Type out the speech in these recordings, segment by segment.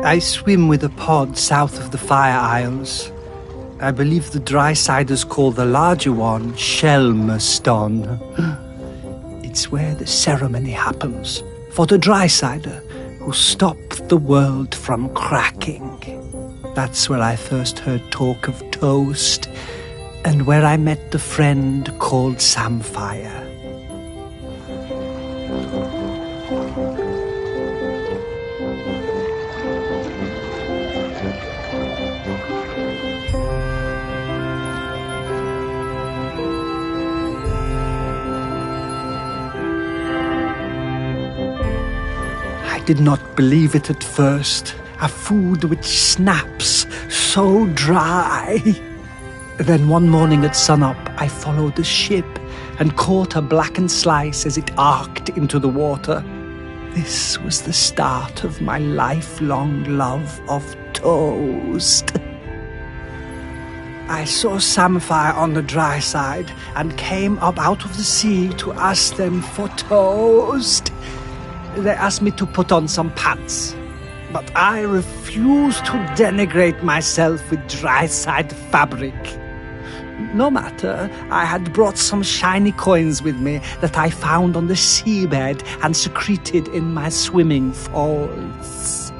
I swim with a pod south of the Fire Isles. I believe the dry-siders call the larger one Shelmerston. It's where the ceremony happens for the dry-sider who stopped the world from cracking. That's where I first heard talk of toast, and where I met the friend called Samfire. I did not believe it at first. A food which snaps so dry. Then one morning at sunup, I followed the ship and caught a blackened slice as it arced into the water. This was the start of my lifelong love of toast. I saw Samfire on the dry side and came up out of the sea to ask them for toast. They asked me to put on some pants, but I refused to denigrate myself with dry-side fabric. No matter, I had brought some shiny coins with me that I found on the seabed and secreted in my swimming folds.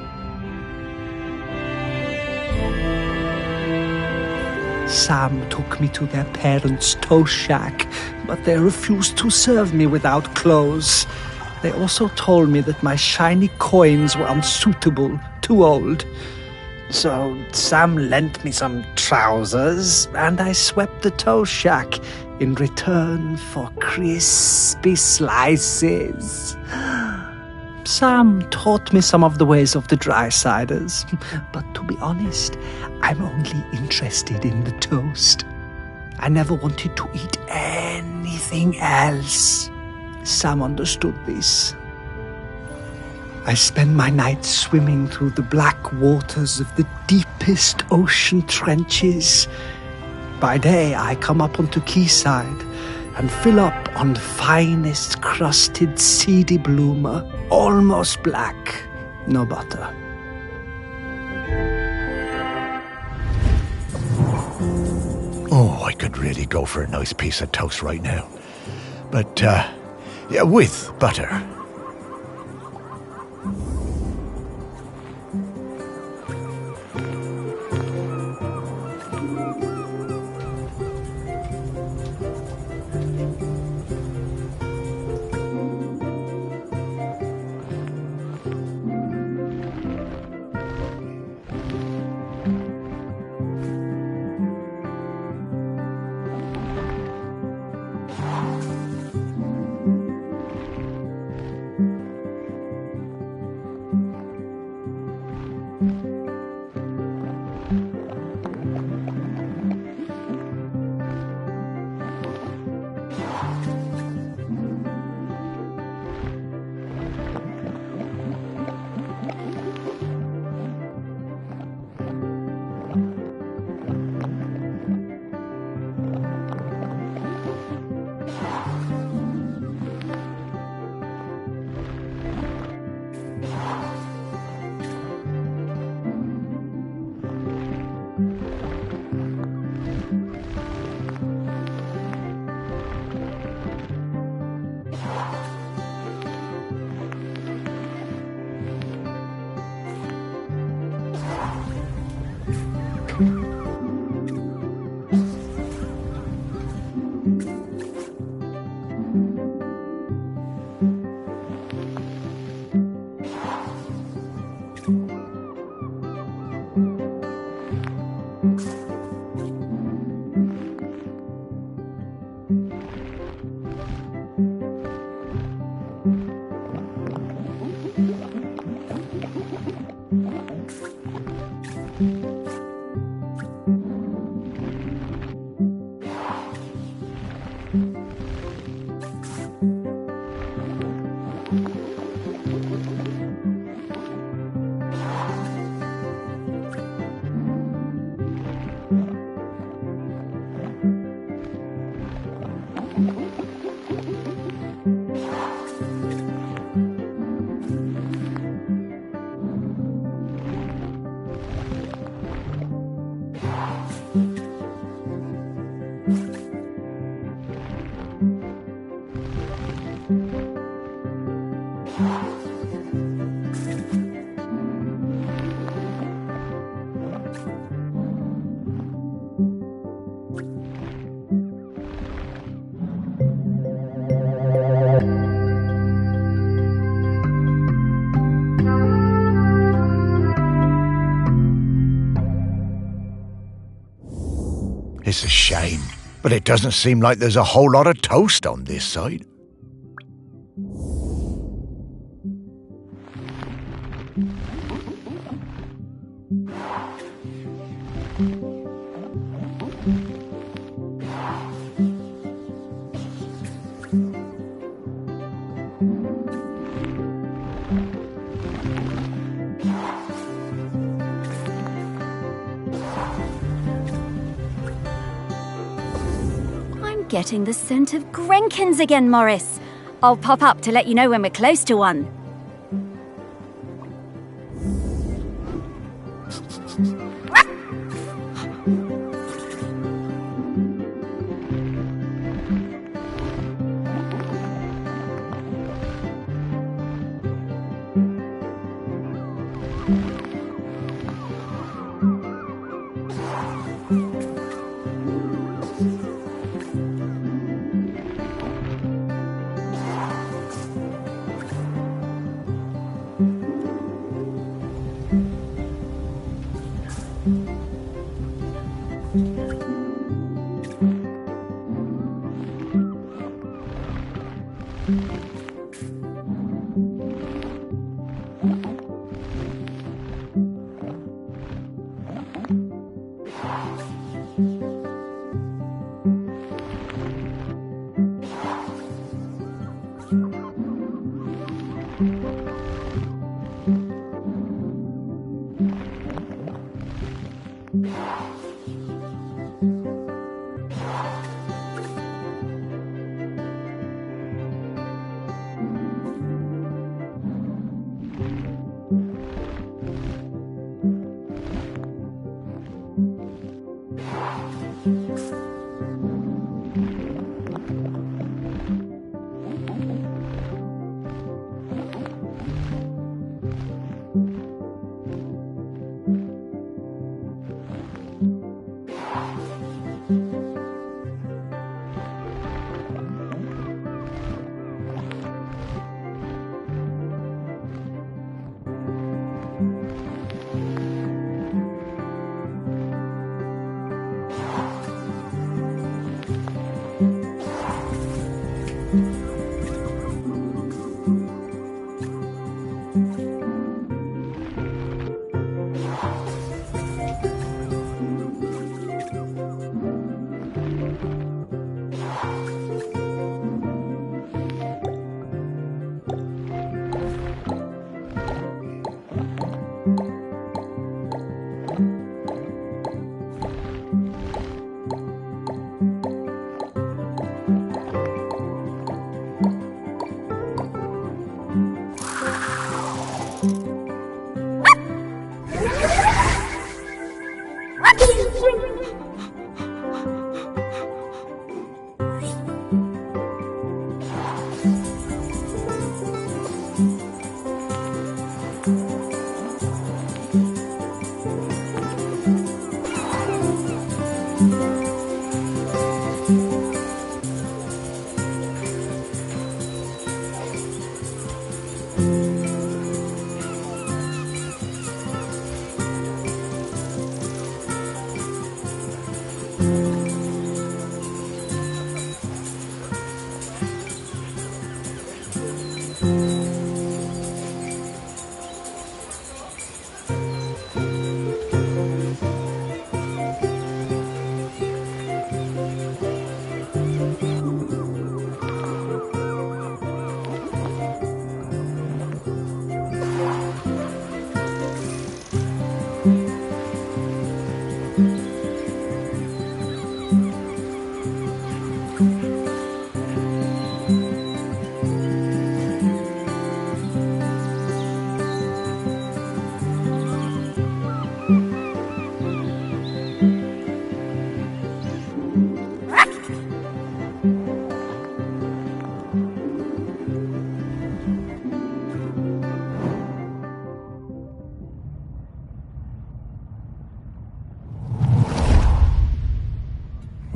Sam took me to their parents' toast shack, but they refused to serve me without clothes. They also told me that my shiny coins were unsuitable, too old. So Sam lent me some trousers, and I swept the toast shack in return for crispy slices. Sam taught me some of the ways of the dry-siders, but to be honest, I'm only interested in the toast. I never wanted to eat anything else. Sam understood this. I spend my nights swimming through the black waters of the deepest ocean trenches. By day, I come up onto quayside and fill up on the finest crusted seedy bloomer, almost black, no butter. Oh, I could really go for a nice piece of toast right now. But, yeah, with butter. It's a shame, but it doesn't seem like there's a whole lot of toast on this side. Getting the scent of Grenkins again, Morris. I'll pop up to let you know when we're close to one.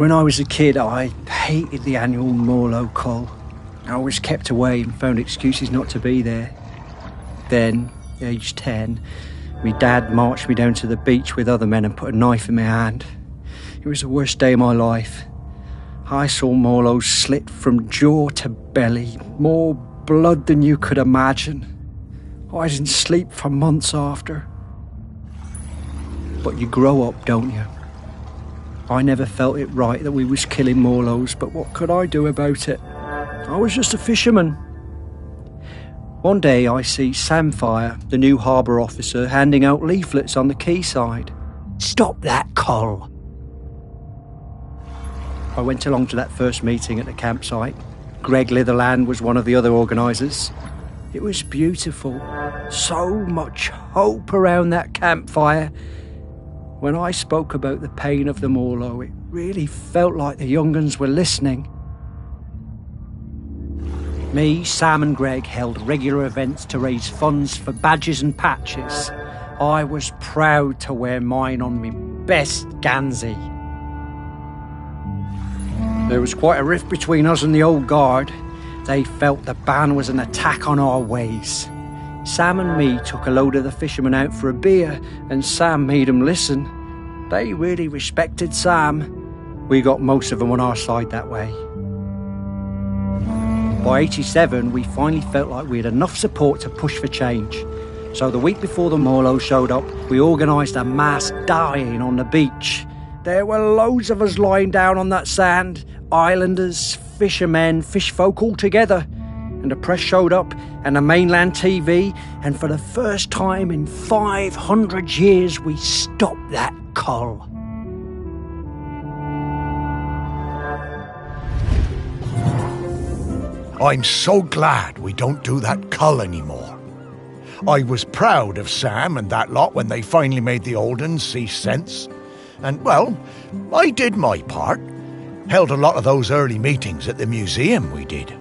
When I was a kid, I hated the annual Morlo Call. I always kept away and found excuses not to be there. Then, aged 10, my dad marched me down to the beach with other men and put a knife in my hand. It was the worst day of my life. I saw Morlos slit from jaw to belly, more blood than you could imagine. I didn't sleep for months after. But you grow up, don't you? I never felt it right that we was killing Morlos, but what could I do about it? I was just a fisherman. One day I see Samfire, the new harbour officer, handing out leaflets on the quayside. "Stop that, Col." I went along to that first meeting at the campsite. Greg Litherland was one of the other organisers. It was beautiful. So much hope around that campfire. When I spoke about the pain of the Morlo, it really felt like the young uns were listening. Me, Sam and Greg held regular events to raise funds for badges and patches. I was proud to wear mine on me best Gansey. There was quite a rift between us and the old guard. They felt the ban was an attack on our ways. Sam and me took a load of the fishermen out for a beer, and Sam made them listen. They really respected Sam. We got most of them on our side that way. By 87, we finally felt like we had enough support to push for change. So the week before the Morlo showed up, we organised a mass dying on the beach. There were loads of us lying down on that sand, islanders, fishermen, fish folk all together. And the press showed up, and the mainland TV, and for the first time in 500 years, we stopped that cull. I'm so glad we don't do that cull anymore. I was proud of Sam and that lot when they finally made the old uns see sense. And, well, I did my part. Held a lot of those early meetings at the museum, we did.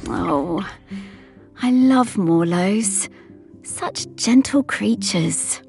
Oh, I love Morlos. Such gentle creatures.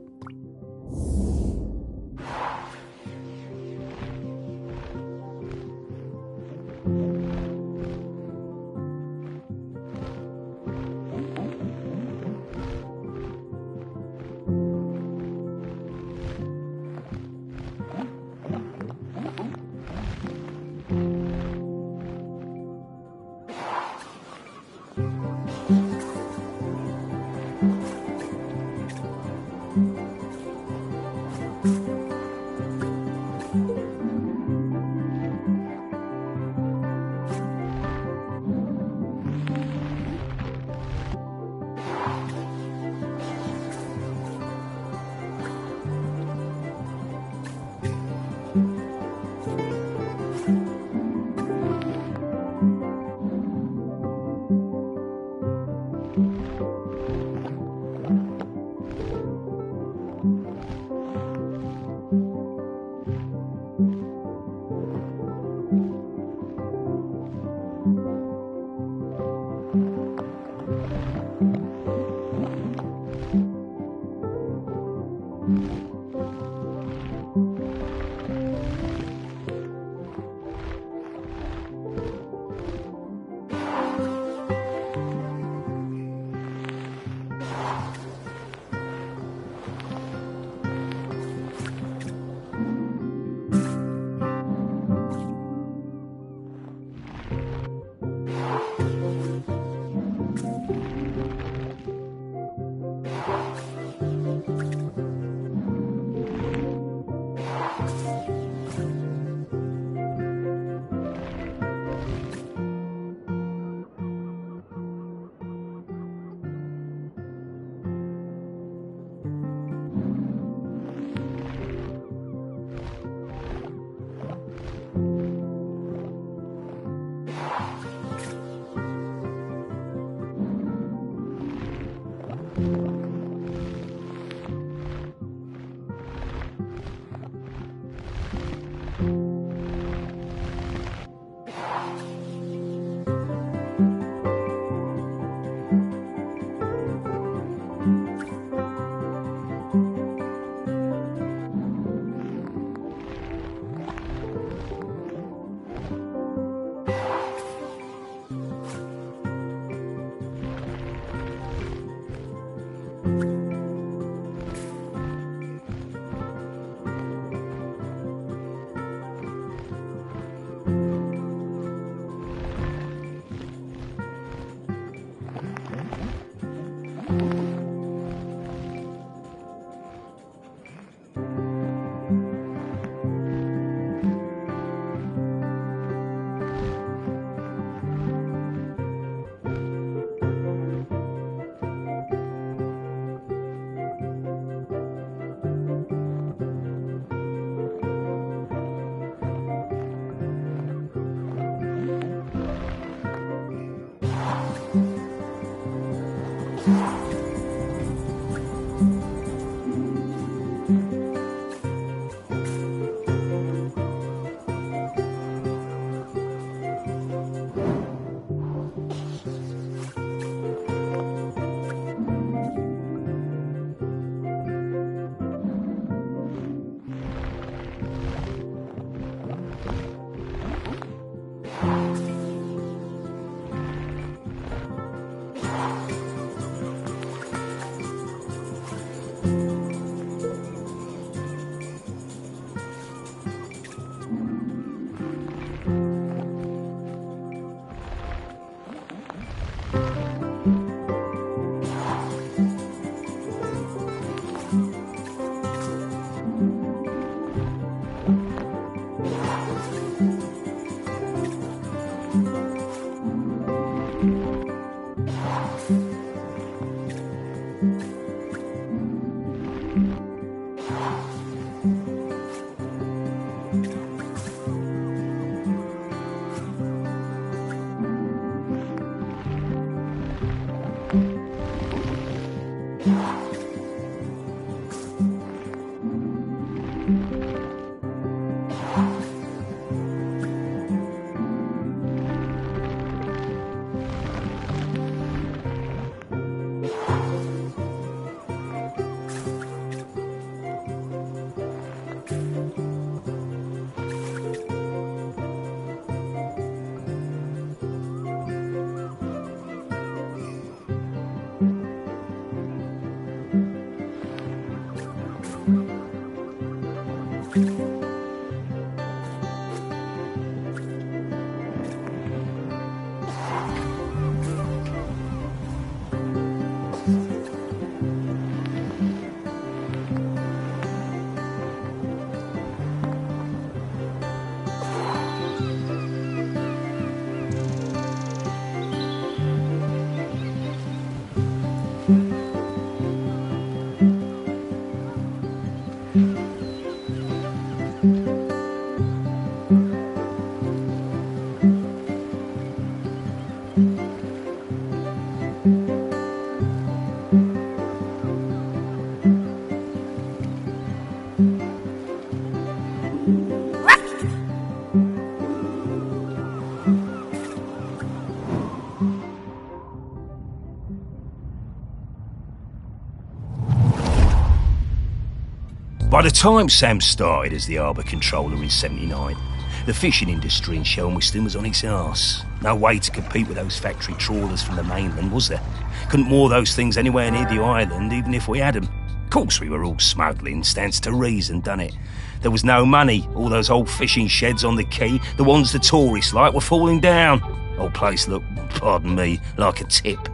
By the time Sam started as the harbour controller in '79, the fishing industry in Shelmiston was on its arse. No way to compete with those factory trawlers from the mainland, was there? Couldn't moor those things anywhere near the island, even if we had them. Of course we were all smuggling, stands to reason, done it? There was no money. All those old fishing sheds on the quay, the ones the tourists like, were falling down. Old place looked, pardon me, like a tip.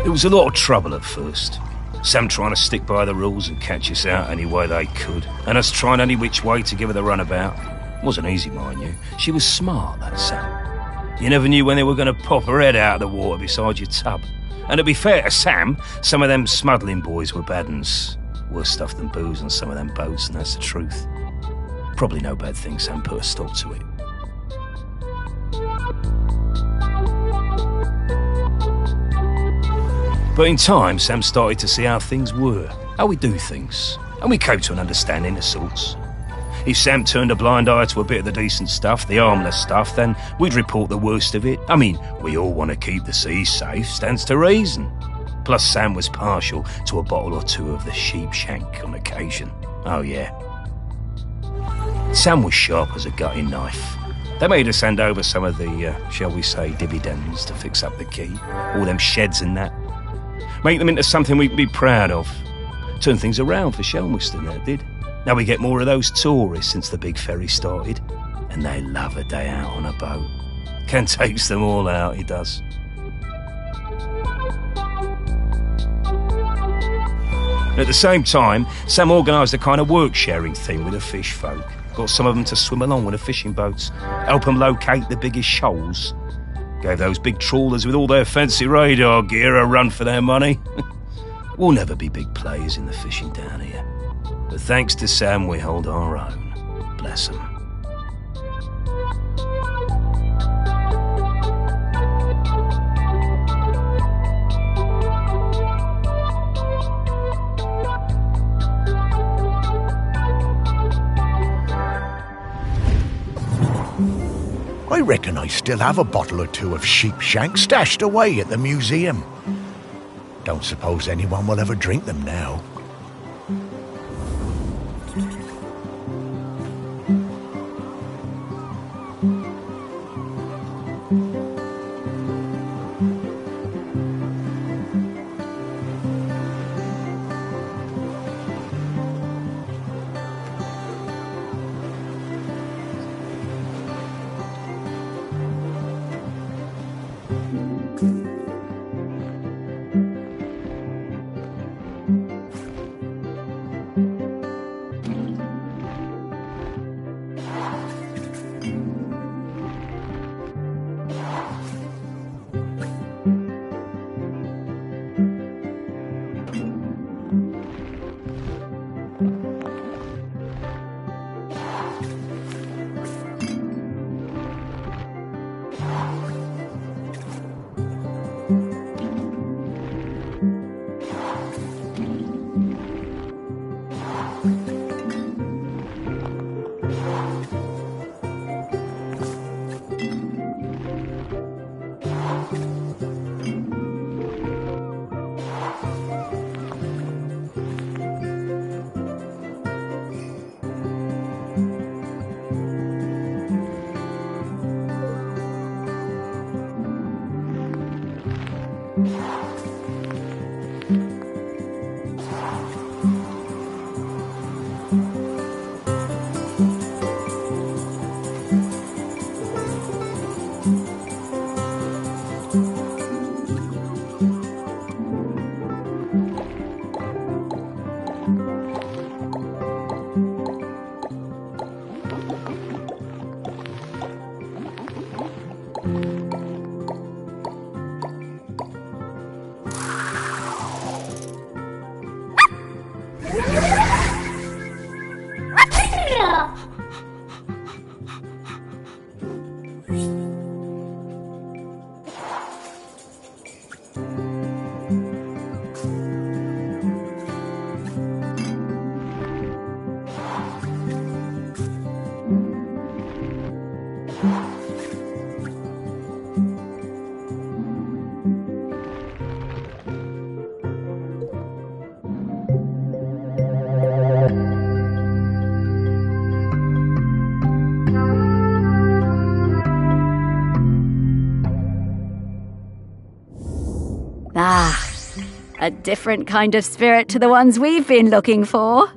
There was a lot of trouble at first. Sam trying to stick by the rules and catch us out any way they could, and us trying any which way to give her the runabout. Wasn't easy, mind you. She was smart, that Sam. You never knew when they were going to pop her head out of the water beside your tub. And to be fair to Sam, some of them smuggling boys were bad uns. Worse stuff than booze on some of them boats, and that's the truth. Probably no bad thing Sam put a stop to it. But in time, Sam started to see how things were, how we do things, and we came to an understanding of sorts. If Sam turned a blind eye to a bit of the decent stuff, the harmless stuff, then we'd report the worst of it. I mean, we all want to keep the seas safe, stands to reason. Plus Sam was partial to a bottle or two of the sheep shank on occasion. Oh yeah. Sam was sharp as a gutting knife. They made us hand over some of the, shall we say, dividends to fix up the quay, all them sheds and that. Make them into something we'd be proud of. Turn things around for Shelmiston, that did. Now we get more of those tourists since the big ferry started, and they love a day out on a boat. Ken takes them all out, he does. At the same time, Sam organised a kind of work-sharing thing with the fish folk. Got some of them to swim along with the fishing boats, help them locate the biggest shoals. Gave those big trawlers with all their fancy radar gear a run for their money. We'll never be big players in the fishing down here. But thanks to Sam, we hold our own. Bless him. I reckon I still have a bottle or two of sheep shank stashed away at the museum. Don't suppose anyone will ever drink them now. A different kind of spirit to the ones we've been looking for.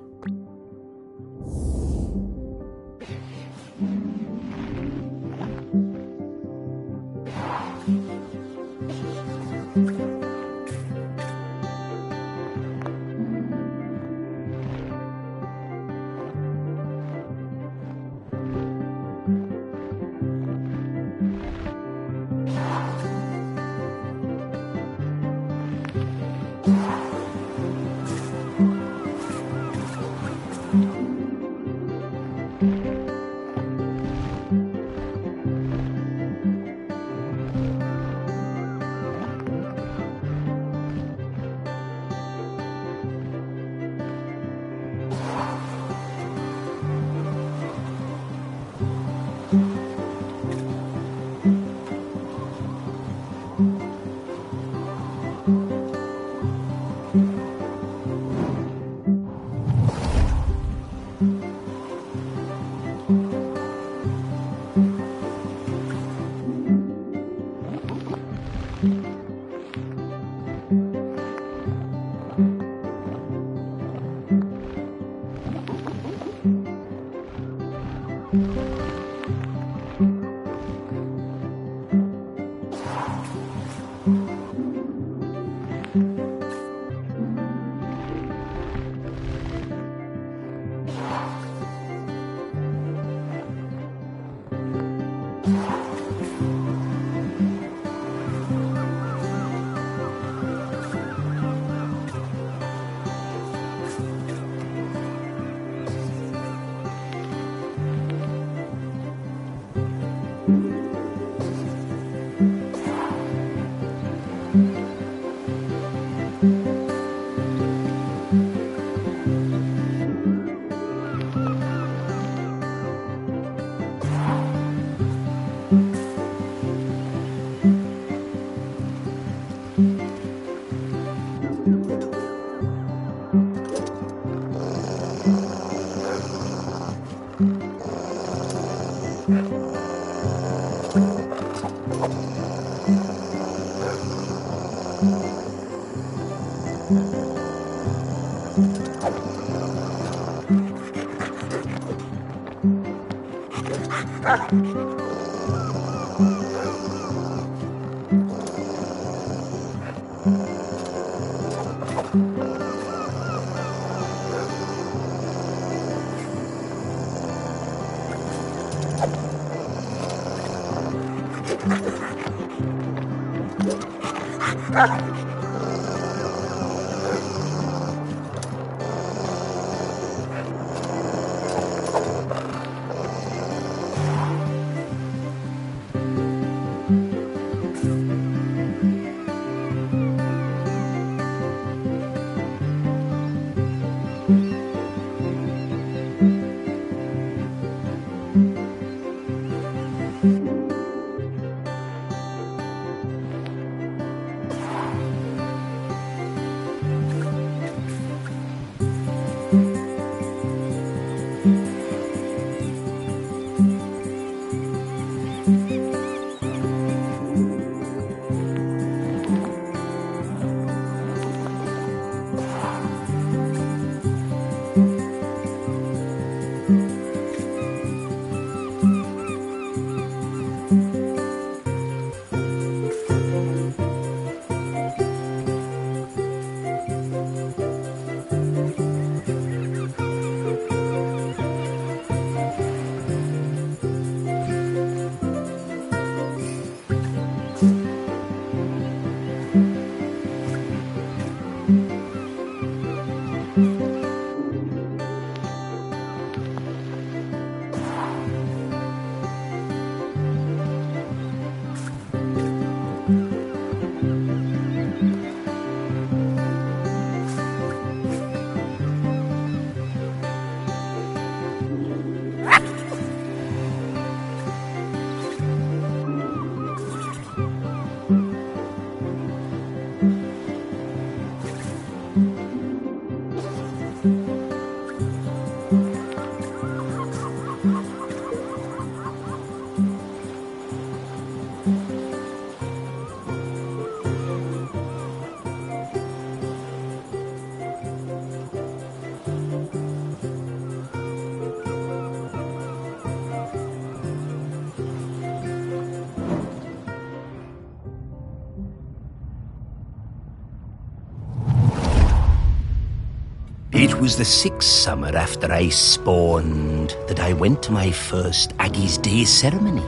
It was the 6th summer after I spawned that I went to my first Aggie's Day ceremony.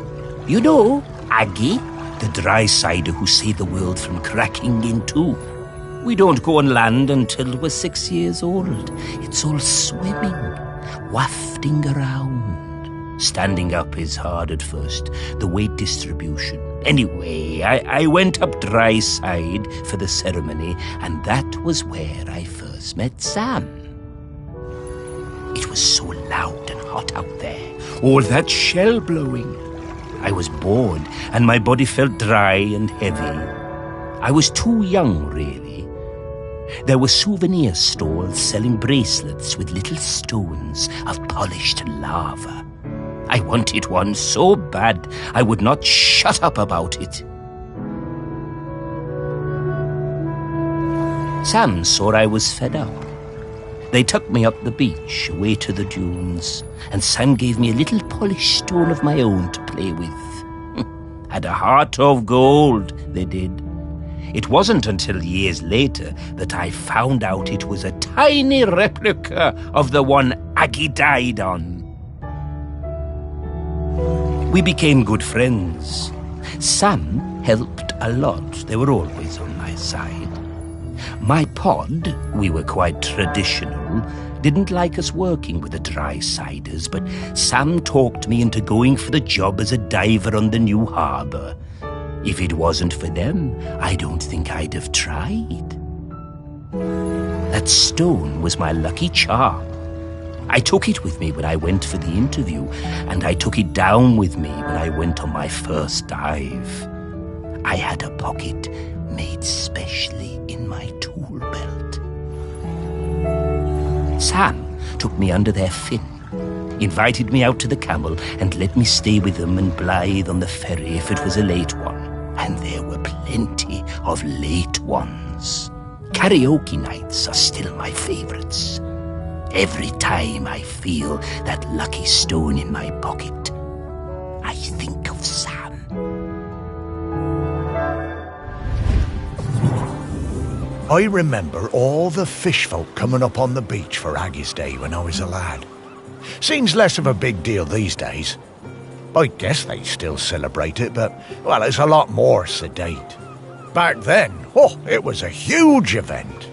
You know, Aggie, the dry cider who saved the world from cracking in two. We don't go on land until we're 6 years old. It's all swimming, wafting around. Standing up is hard at first, the weight distribution. Anyway, I went up dry side for the ceremony, and that was where I first met Sam. It was so loud and hot out there, all that shell blowing. I was bored, and my body felt dry and heavy. I was too young, really. There were souvenir stalls selling bracelets with little stones of polished lava. I wanted one so bad I would not shut up about it. Sam saw I was fed up. They took me up the beach, away to the dunes, and Sam gave me a little polished stone of my own to play with. Had a heart of gold, they did. It wasn't until years later that I found out it was a tiny replica of the one Aggie died on. We became good friends. Sam helped a lot. They were always on my side. My pod, we were quite traditional, didn't like us working with the dry siders, but Sam talked me into going for the job as a diver on the new harbour. If it wasn't for them, I don't think I'd have tried. That stone was my lucky charm. I took it with me when I went for the interview, and I took it down with me when I went on my first dive. I had a pocket made specially in my tool belt. Sam took me under their fin, invited me out to the camel, and let me stay with them and Blythe on the ferry if it was a late one. And there were plenty of late ones. Karaoke nights are still my favourites. Every time I feel that lucky stone in my pocket, I think of Sam. I remember all the fish folk coming up on the beach for Aggie's Day when I was a lad. Seems less of a big deal these days. I guess they still celebrate it, but, well, it's a lot more sedate. Back then, it was a huge event.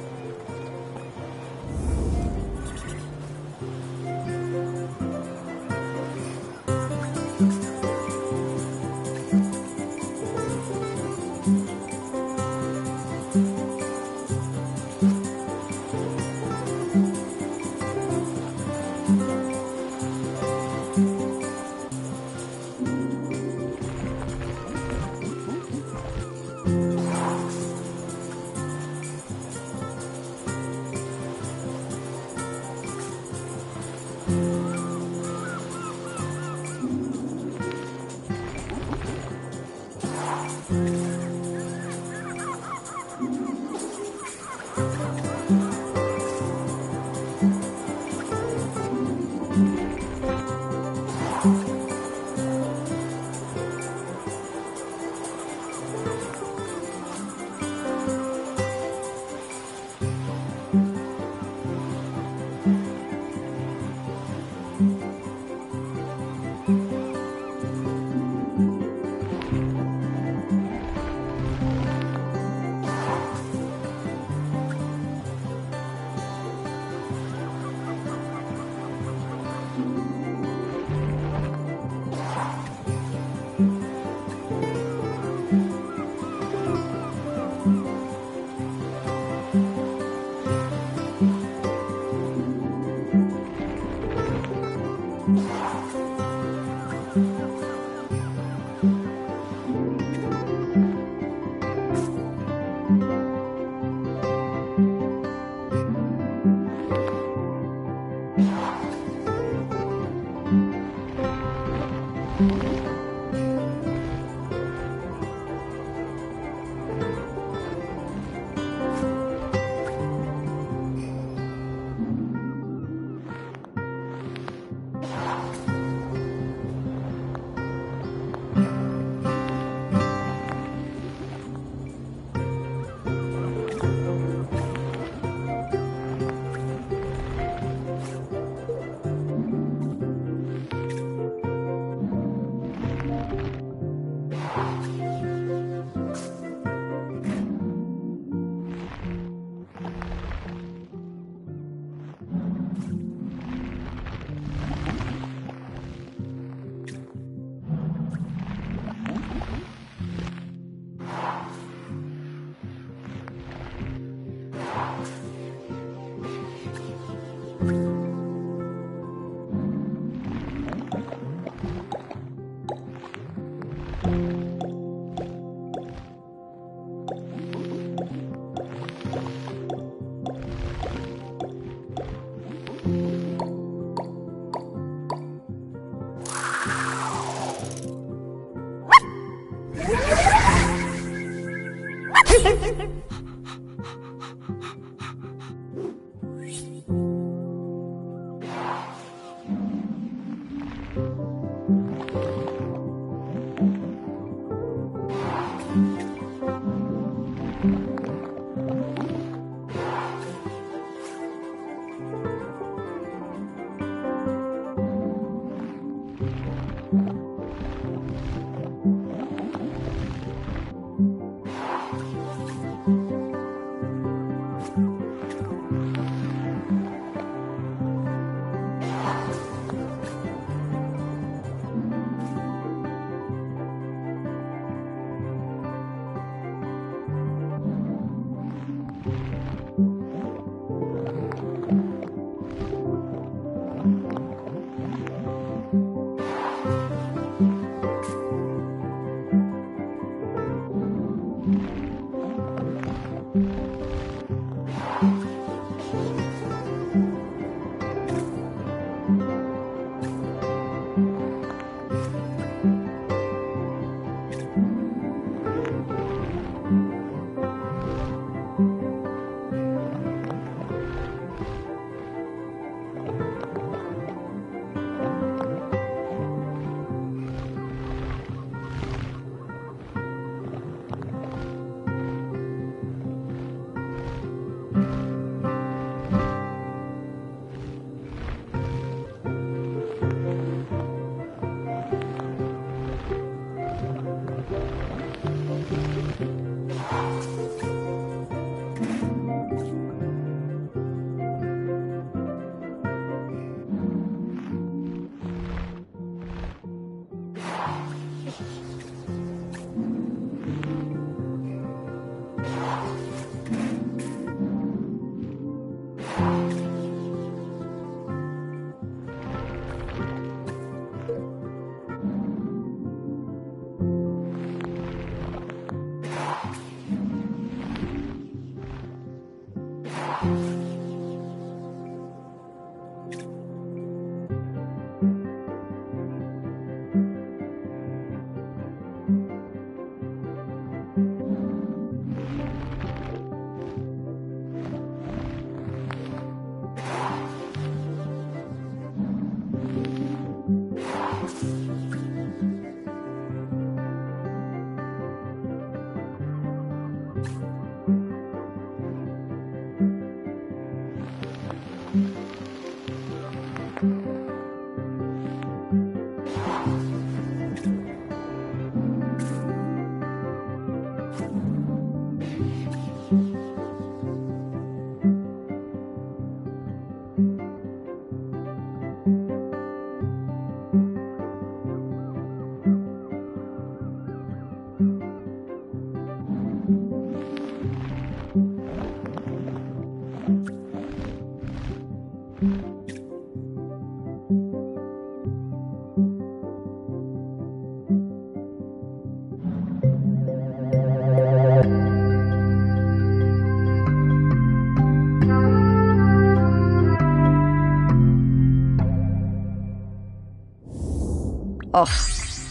Oh,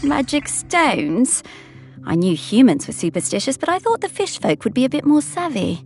magic stones? I knew humans were superstitious, but I thought the fish folk would be a bit more savvy.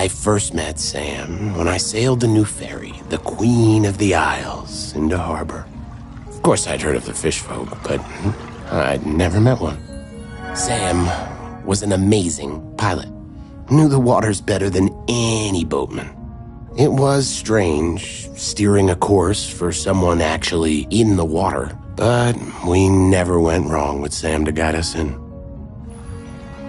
I first met Sam when I sailed the new ferry, the Queen of the Isles, into harbor. Of course, I'd heard of the fish folk, but I'd never met one. Sam was an amazing pilot, knew the waters better than any boatman. It was strange steering a course for someone actually in the water, but we never went wrong with Sam to guide us in.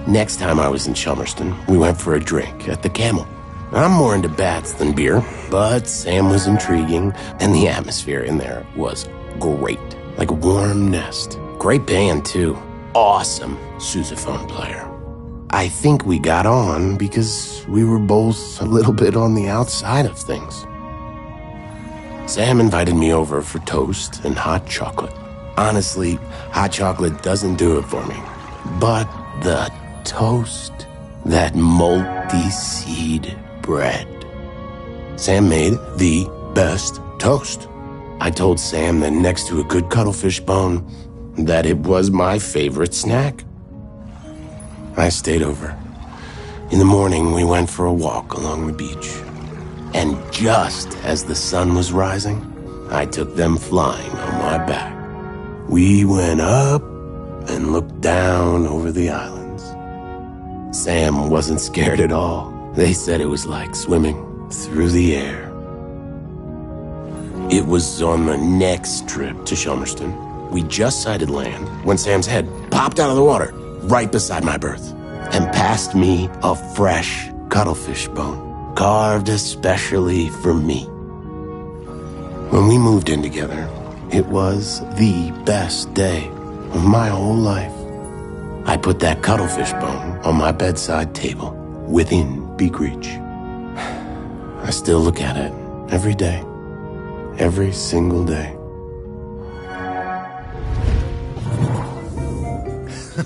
Next time I was in Chelmerston, we went for a drink at the Camel. I'm more into bats than beer, but Sam was intriguing, and the atmosphere in there was great, like a warm nest. Great band, too. Awesome sousaphone player. I think we got on because we were both a little bit on the outside of things. Sam invited me over for toast and hot chocolate. Honestly, hot chocolate doesn't do it for me, but the toast, that multi-seed bread. Sam made the best toast. I told Sam that next to a good cuttlefish bone, that it was my favorite snack. I stayed over. In the morning, we went for a walk along the beach. And just as the sun was rising, I took them flying on my back. We went up and looked down over the islands. Sam wasn't scared at all. They said it was like swimming through the air. It was on the next trip to Chelmerston. We just sighted land when Sam's head popped out of the water right beside my berth and passed me a fresh cuttlefish bone, carved especially for me. When we moved in together, It was the best day of my whole life. I put that cuttlefish bone on my bedside table within beak reach. I still look at it every day, every single day.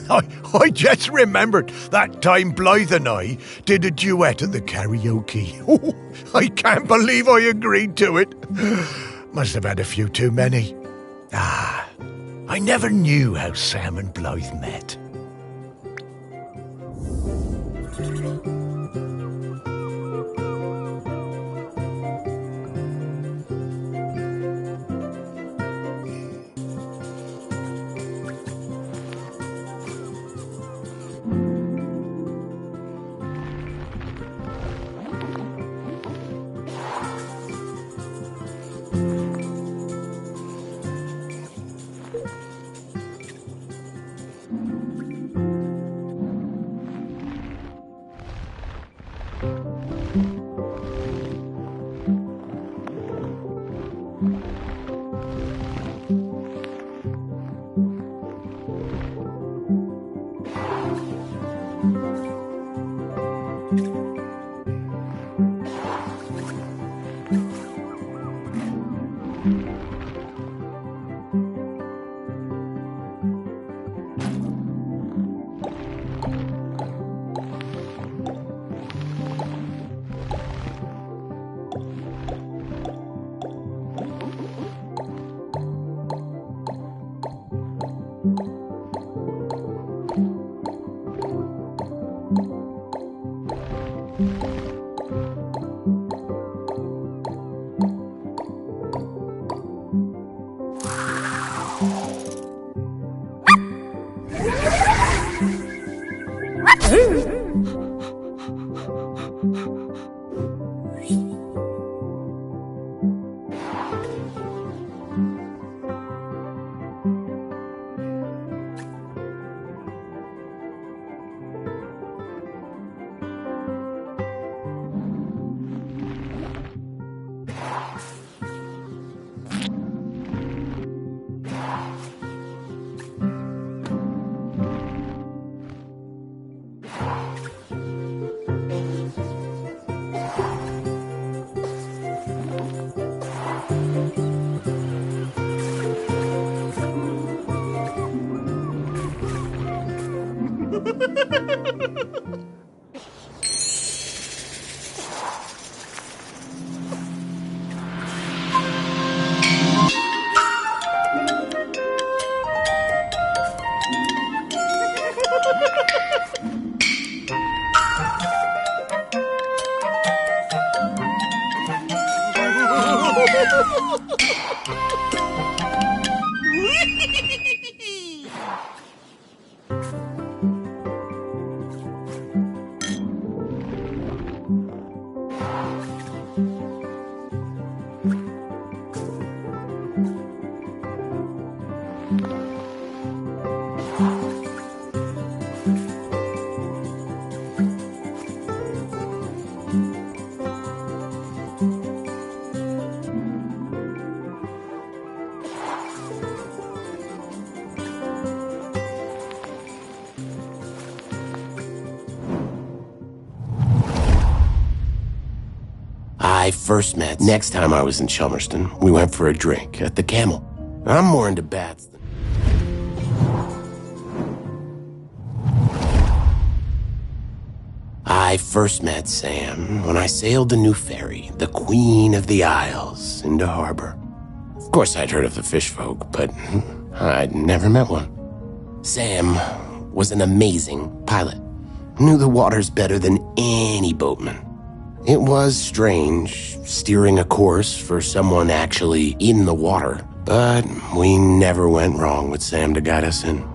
I just remembered that time Blythe and I did a duet at the karaoke. Oh, I can't believe I agreed to it. Must have had a few too many. I never knew how Sam and Blythe met. I first met next time I was in Chelmerston. We went for a drink at the Camel. I'm more into bats than... I first met Sam when I sailed the new ferry, the Queen of the Isles, into harbor. Of course, I'd heard of the fish folk, but I'd never met one. Sam was an amazing pilot. Knew the waters better than any boatman. It was strange, steering a course for someone actually in the water, but we never went wrong with Sam to guide us in.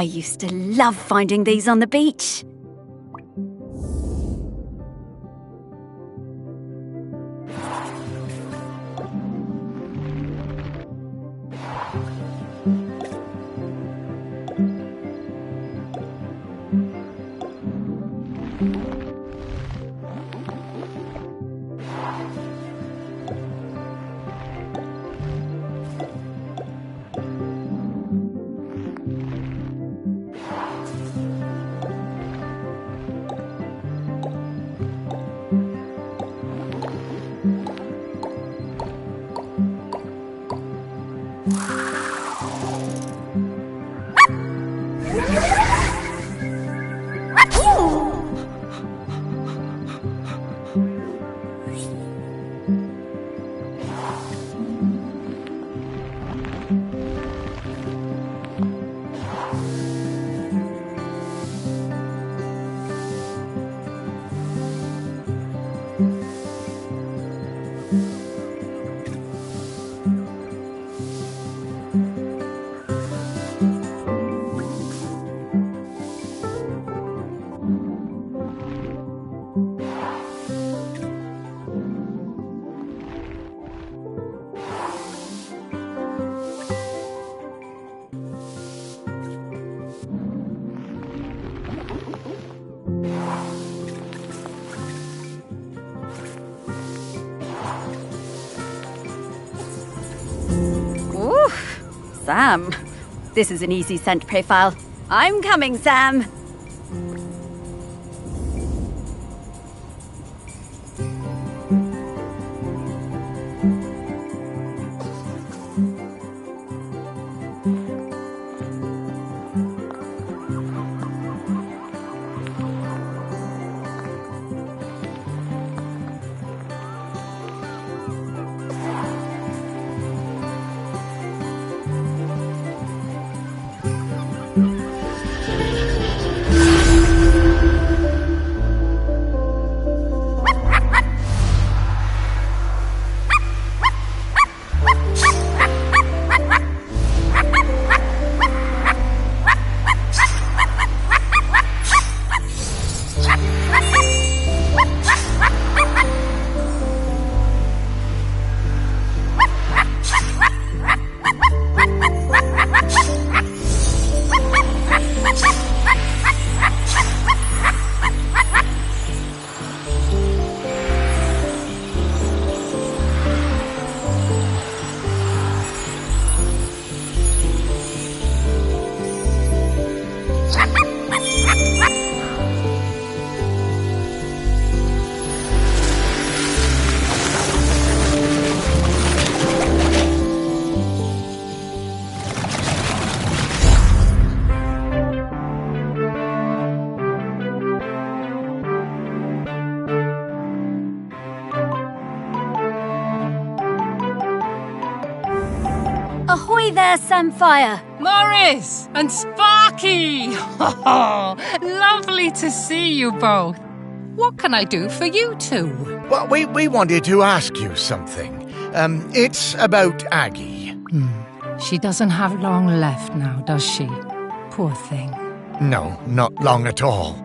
I used to love finding these on the beach. Sam, this is an easy scent profile. I'm coming, Sam. Ahoy there, Samfire! Morris and Sparky! Lovely to see you both. What can I do for you two? Well, we wanted to ask you something. It's about Aggie. She doesn't have long left now, does she? Poor thing. No, not long at all.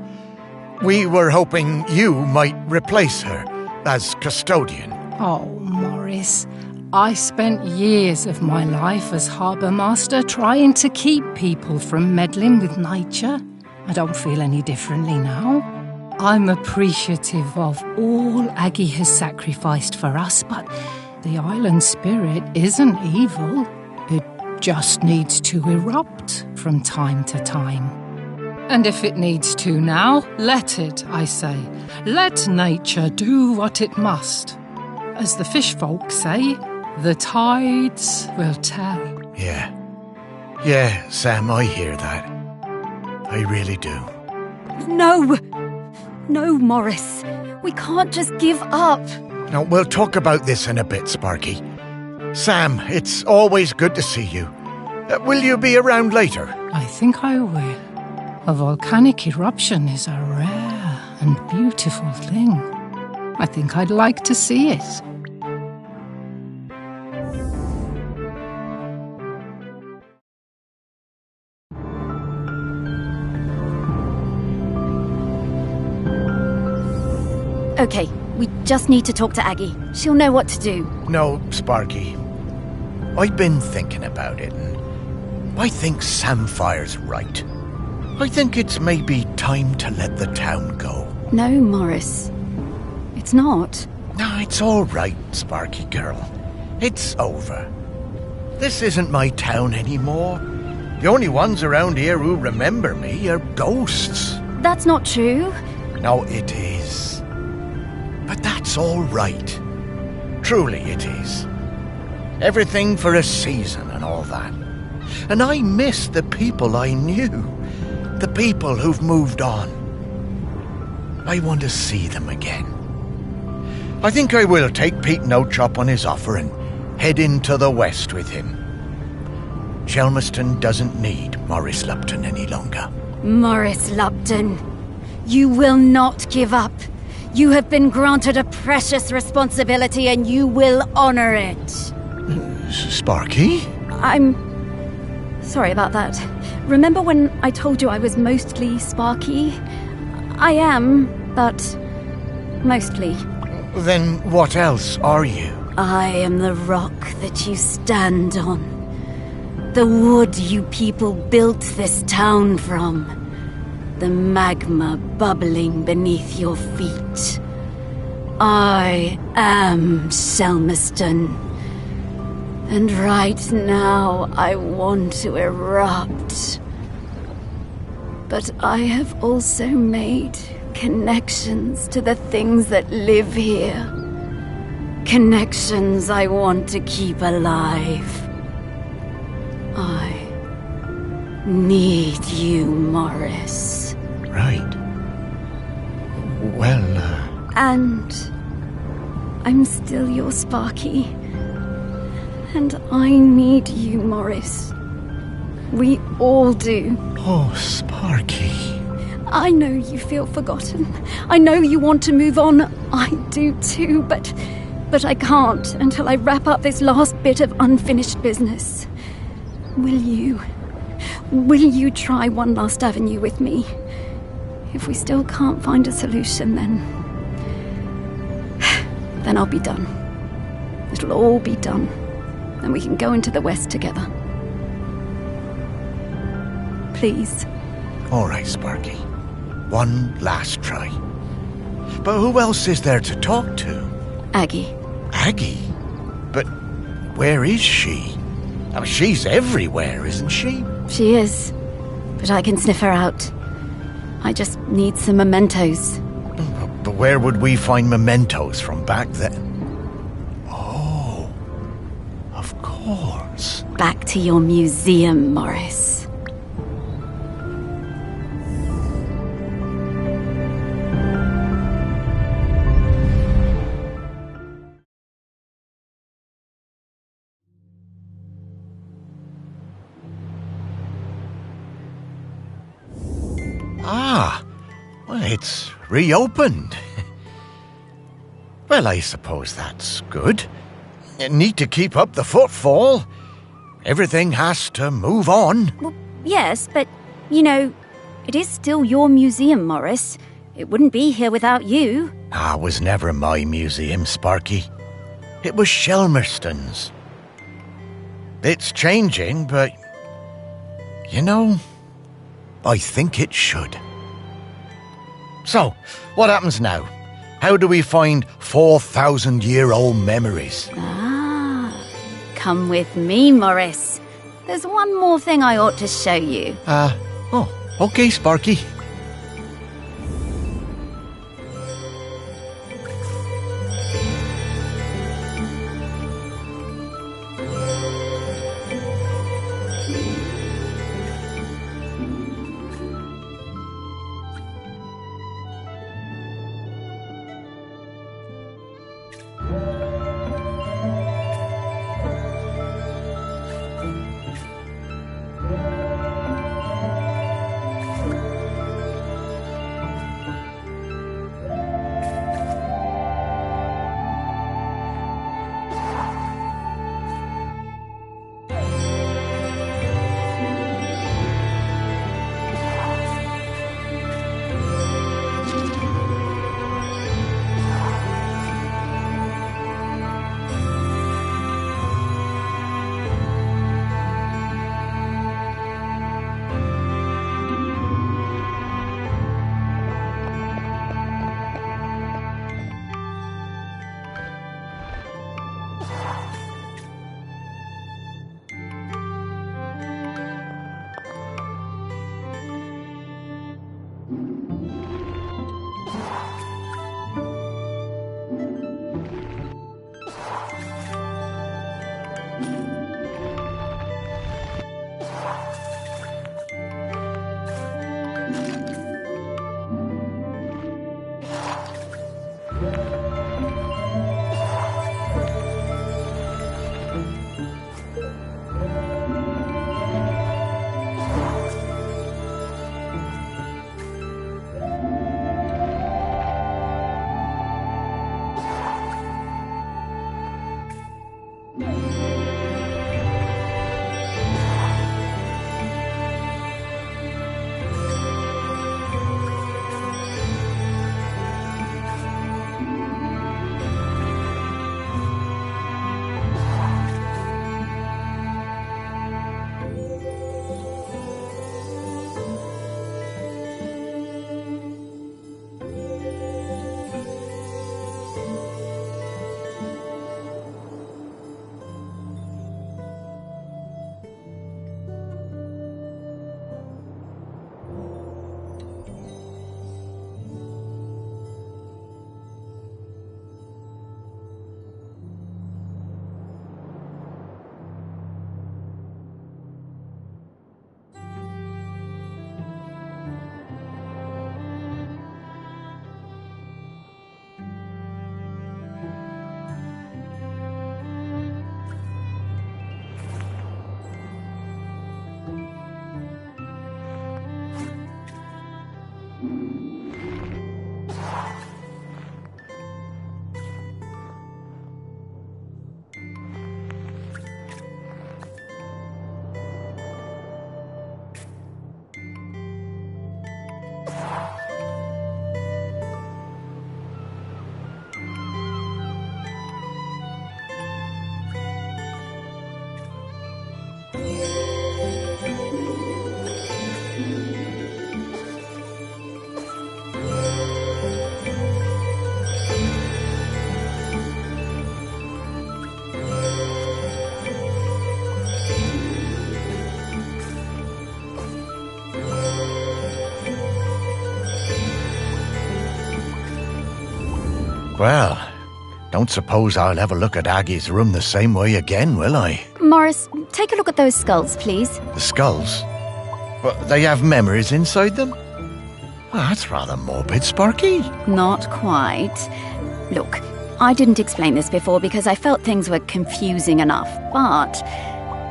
We were hoping you might replace her as custodian. Oh, Morris, I spent years of my life as harbour master trying to keep people from meddling with nature. I don't feel any differently now. I'm appreciative of all Aggie has sacrificed for us, but the island spirit isn't evil. It just needs to erupt from time to time. And if it needs to now, let it, I say. Let nature do what it must. As the fish folk say, the tides will tell. Yeah, Sam, I hear that. I really do. No, Morris. We can't just give up. Now, we'll talk about this in a bit, Sparky. Sam, it's always good to see you. Will you be around later? I think I will. A volcanic eruption is a rare and beautiful thing. I think I'd like to see it. Okay, we just need to talk to Aggie. She'll know what to do. No, Sparky. I've been thinking about it, and I think Samfire's right. I think it's maybe time to let the town go. No, Morris. It's not. No, it's all right, Sparky girl. It's over. This isn't my town anymore. The only ones around here who remember me are ghosts. That's not true. No, it is. But that's all right. Truly it is. Everything for a season and all that. And I miss the people I knew. The people who've moved on. I want to see them again. I think I will take Pete No-Chop on his offer and head into the west with him. Chelmaston doesn't need Morris Lupton any longer. Morris Lupton, you will not give up. You have been granted a precious responsibility and you will honor it. Sparky? I'm sorry about that. Remember when I told you I was mostly Sparky? I am, but mostly. Then what else are you? I am the rock that you stand on. The wood you people built this town from. The magma bubbling beneath your feet. I am Selmiston. And right now I want to erupt. But I have also made connections to the things that live here. Connections I want to keep alive. I need you, Morris. Right. Well, And I'm still your Sparky. And I need you, Morris. We all do. Oh, Sparky. I know you feel forgotten. I know you want to move on. I do too, but I can't until I wrap up this last bit of unfinished business. Will you try one last avenue with me? If we still can't find a solution, then I'll be done. It'll all be done. And we can go into the West together. Please. All right, Sparky. One last try. But who else is there to talk to? Aggie. Aggie? But where is she? I mean, she's everywhere, isn't she? She is. But I can sniff her out. I just need some mementos. But where would we find mementos from back then? Oh, of course. Back to your museum, Morris. Ah, well, it's reopened. Well, I suppose that's good. You need to keep up the footfall. Everything has to move on. Well, yes, but, you know, it is still your museum, Morris. It wouldn't be here without you. It was never my museum, Sparky. It was Shelmerston's. It's changing, but, you know, I think it should. So, what happens now? How do we find 4,000-year-old memories? Come with me, Morris. There's one more thing I ought to show you. Okay, Sparky. Well, don't suppose I'll have a look at Aggie's room the same way again, will I? Morris, take a look at those skulls, please. The skulls? Well, they have memories inside them? Well, that's rather morbid, Sparky. Not quite. Look, I didn't explain this before because I felt things were confusing enough, but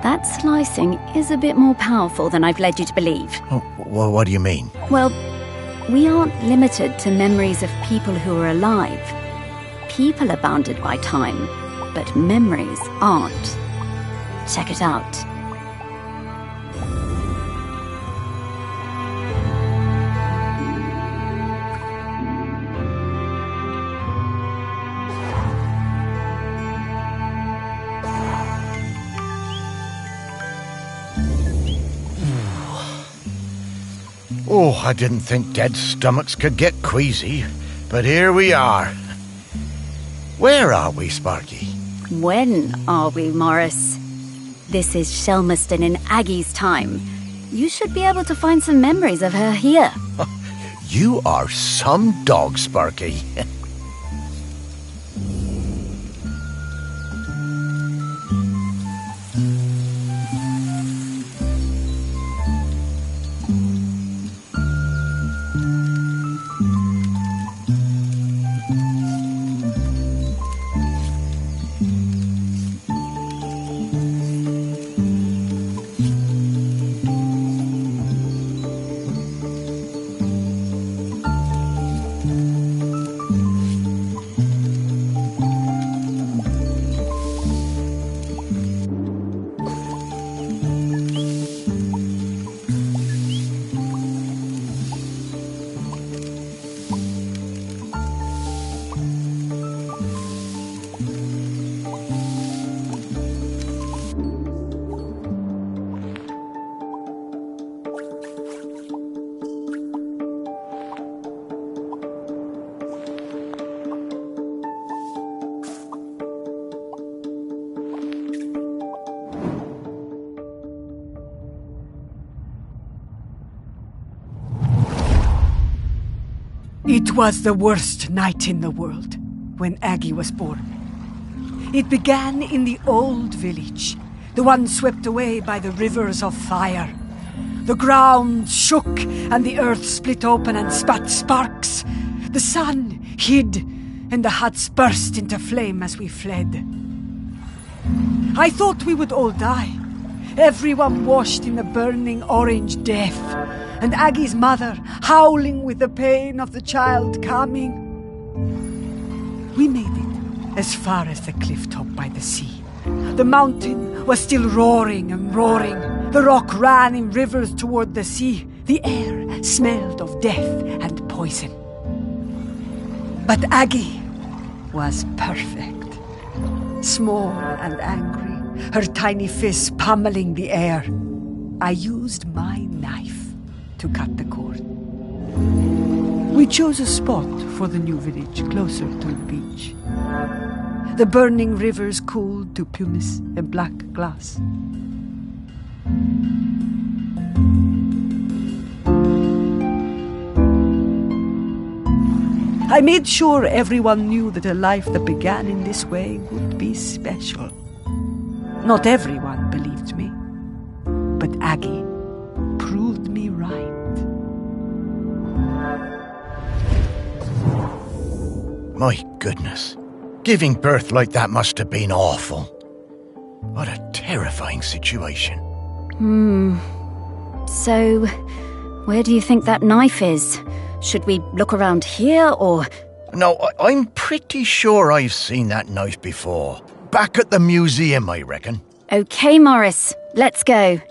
that slicing is a bit more powerful than I've led you to believe. Oh, well, what do you mean? Well, We aren't limited to memories of people who are alive. People are bounded by time, but memories aren't. Check it out. Oh, I didn't think dead stomachs could get queasy, but here we are. Where are we, Sparky? When are we, Morris? This is Shelmerston in Aggie's time. You should be able to find some memories of her here. You are some dog, Sparky. It was the worst night in the world when Aggie was born. It began in the old village, the one swept away by the rivers of fire. The ground shook and the earth split open and spat sparks. The sun hid and the huts burst into flame as we fled. I thought we would all die, everyone washed in the burning orange death, and Aggie's mother howling with the pain of the child coming. We made it as far as the cliff top by the sea. The mountain was still roaring and roaring. The rock ran in rivers toward the sea. The air smelled of death and poison. But Aggie was perfect. Small and angry, her tiny fists pummeling the air. I used my knife to cut the cord. We chose a spot for the new village closer to the beach. The burning rivers cooled to pumice and black glass. I made sure everyone knew that a life that began in this way would be special. Not everyone believed me, but Aggie proved me right. My goodness. Giving birth like that must have been awful. What a terrifying situation. So, where do you think that knife is? Should we look around here, or...? No, I'm pretty sure I've seen that knife before. Back at the museum, I reckon. Okay, Morris, let's go.